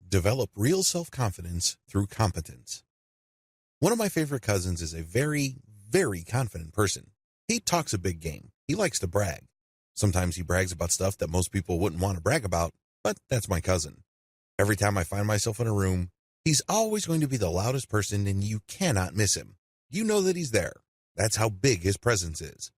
Develop real self-confidence through competence. One of my favorite cousins is a very, very confident person. He talks a big game. He likes to brag. Sometimes he brags about stuff that most people wouldn't want to brag about, but that's my cousin. Every time I find myself in a room, he's always going to be the loudest person and you cannot miss him. You know that he's there. That's how big his presence is.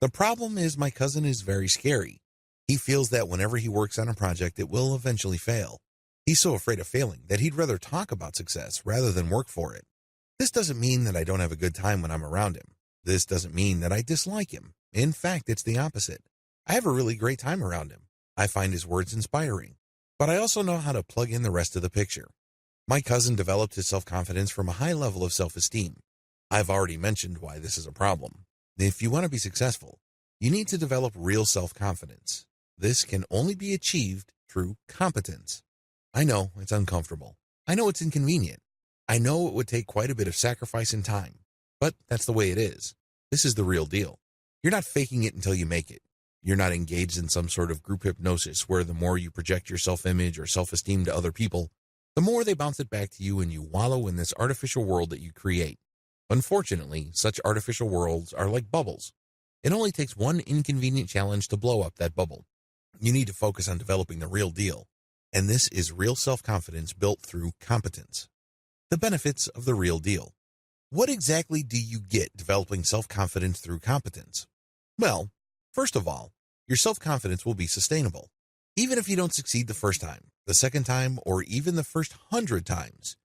The problem is my cousin is very scary. He feels that whenever he works on a project, it will eventually fail. He's so afraid of failing that he'd rather talk about success rather than work for it. This doesn't mean that I don't have a good time when I'm around him. This doesn't mean that I dislike him. In fact, it's the opposite. I have a really great time around him. I find his words inspiring. But I also know how to plug in the rest of the picture. My cousin developed his self-confidence from a high level of self-esteem. I've already mentioned why this is a problem. If you want to be successful, you need to develop real self-confidence. This can only be achieved through competence. I know it's uncomfortable. I know it's inconvenient. I know it would take quite a bit of sacrifice and time, but that's the way it is. This is the real deal. You're not faking it until you make it. You're not engaged in some sort of group hypnosis where the more you project your self-image or self-esteem to other people, the more they bounce it back to you and you wallow in this artificial world that you create. Unfortunately, such artificial worlds are like bubbles. It only takes one inconvenient challenge to blow up that bubble. You need to focus on developing the real deal. And this is real self-confidence built through competence. The benefits of the real deal. What exactly do you get developing self-confidence through competence? Well, first of all, your self-confidence will be sustainable. Even if you don't succeed the first time, the second time, or even the first 100 times,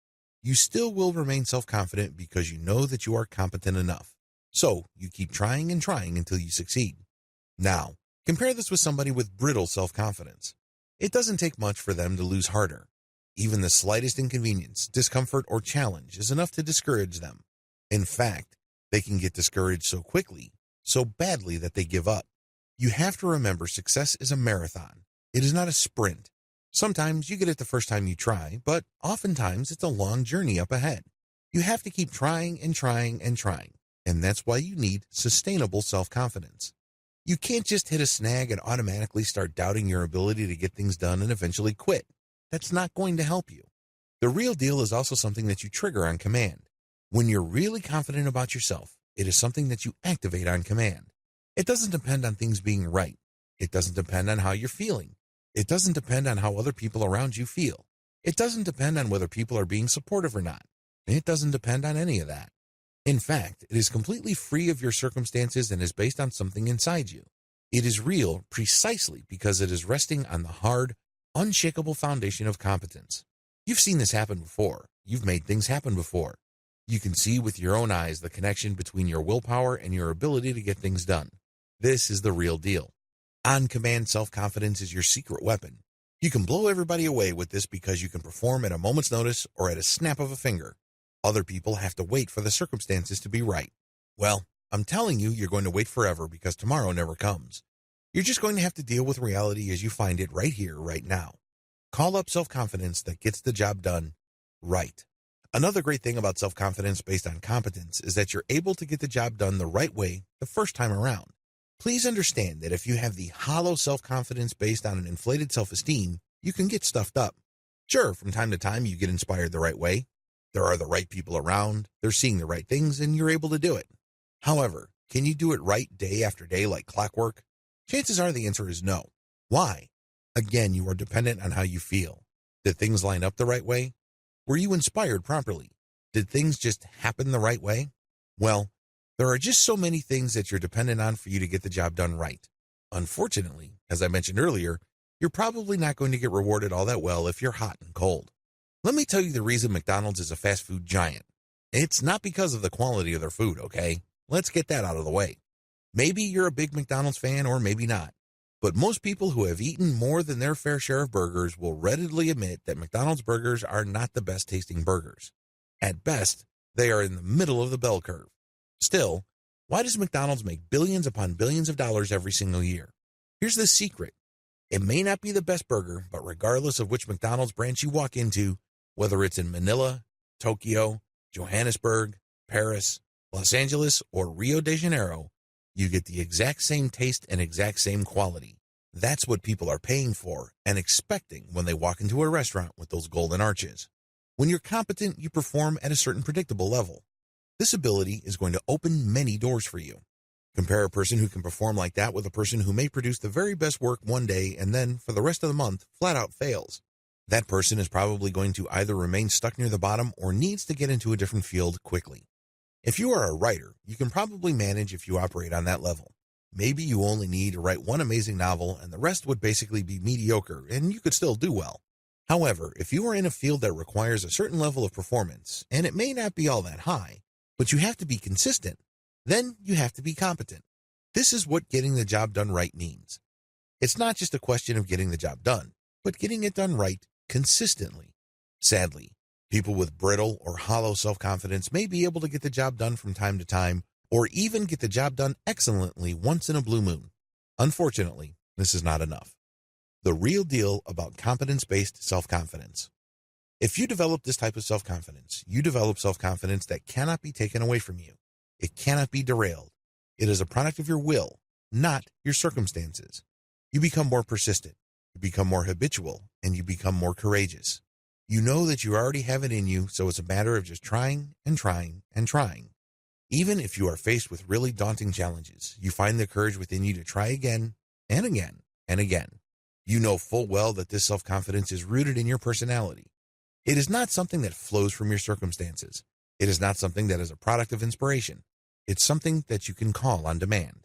you still will remain self-confident because you know that you are competent enough. So you keep trying and trying until you succeed. Now, compare this with somebody with brittle self-confidence. It doesn't take much for them to lose harder. Even the slightest inconvenience, discomfort, or challenge is enough to discourage them. In fact, they can get discouraged so quickly, so badly that they give up. You have to remember success is a marathon. It is not a sprint. Sometimes you get it the first time you try, but oftentimes it's a long journey up ahead. You have to keep trying and trying and trying, and that's why you need sustainable self-confidence. You can't just hit a snag and automatically start doubting your ability to get things done and eventually quit. That's not going to help you. The real deal is also something that you trigger on command. When you're really confident about yourself, it is something that you activate on command. It doesn't depend on things being right. It doesn't depend on how you're feeling. It doesn't depend on how other people around you feel. It doesn't depend on whether people are being supportive or not. It doesn't depend on any of that. In fact, it is completely free of your circumstances and is based on something inside you. It is real precisely because it is resting on the hard, unshakable foundation of competence. You've seen this happen before. You've made things happen before. You can see with your own eyes the connection between your willpower and your ability to get things done. This is the real deal. On-command self-confidence is your secret weapon. You can blow everybody away with this because you can perform at a moment's notice or at a snap of a finger. Other people have to wait for the circumstances to be right. Well, I'm telling you, you're going to wait forever because tomorrow never comes. You're just going to have to deal with reality as you find it right here, right now. Call up self-confidence that gets the job done right. Another great thing about self-confidence based on competence is that you're able to get the job done the right way the first time around. Please understand that if you have the hollow self-confidence based on an inflated self-esteem, you can get stuffed up. Sure, from time to time you get inspired the right way. There are the right people around, they're seeing the right things, and you're able to do it. However, can you do it right day after day like clockwork? Chances are the answer is no. Why? Again, you are dependent on how you feel. Did things line up the right way? Were you inspired properly? Did things just happen the right way? Well, there are just so many things that you're dependent on for you to get the job done right. Unfortunately, as I mentioned earlier, you're probably not going to get rewarded all that well if you're hot and cold. Let me tell you the reason McDonald's is a fast food giant. It's not because of the quality of their food, okay? Let's get that out of the way. Maybe you're a big McDonald's fan or maybe not. But most people who have eaten more than their fair share of burgers will readily admit that McDonald's burgers are not the best tasting burgers. At best, they are in the middle of the bell curve. Still, why does McDonald's make billions upon billions of dollars every single year? Here's the secret. It may not be the best burger, but regardless of which McDonald's branch you walk into, whether it's in Manila, Tokyo, Johannesburg, Paris, Los Angeles, or Rio de Janeiro, you get the exact same taste and exact same quality. That's what people are paying for and expecting when they walk into a restaurant with those golden arches. When you're competent, you perform at a certain predictable level. This ability is going to open many doors for you. Compare a person who can perform like that with a person who may produce the very best work one day and then, for the rest of the month, flat out fails. That person is probably going to either remain stuck near the bottom or needs to get into a different field quickly. If you are a writer, you can probably manage if you operate on that level. Maybe you only need to write one amazing novel and the rest would basically be mediocre and you could still do well. However, if you are in a field that requires a certain level of performance, and it may not be all that high, but you have to be consistent, then you have to be competent. This is what getting the job done right means. It's not just a question of getting the job done, but getting it done right consistently. Sadly, people with brittle or hollow self-confidence may be able to get the job done from time to time, or even get the job done excellently once in a blue moon. Unfortunately, this is not enough. The real deal about competence-based self-confidence. If you develop this type of self-confidence, you develop self-confidence that cannot be taken away from you. It cannot be derailed. It is a product of your will, not your circumstances. You become more persistent, you become more habitual, and you become more courageous. You know that you already have it in you, so it's a matter of just trying and trying and trying. Even if you are faced with really daunting challenges, you find the courage within you to try again and again and again. You know full well that this self-confidence is rooted in your personality. It is not something that flows from your circumstances. It is not something that is a product of inspiration. It's something that you can call on demand.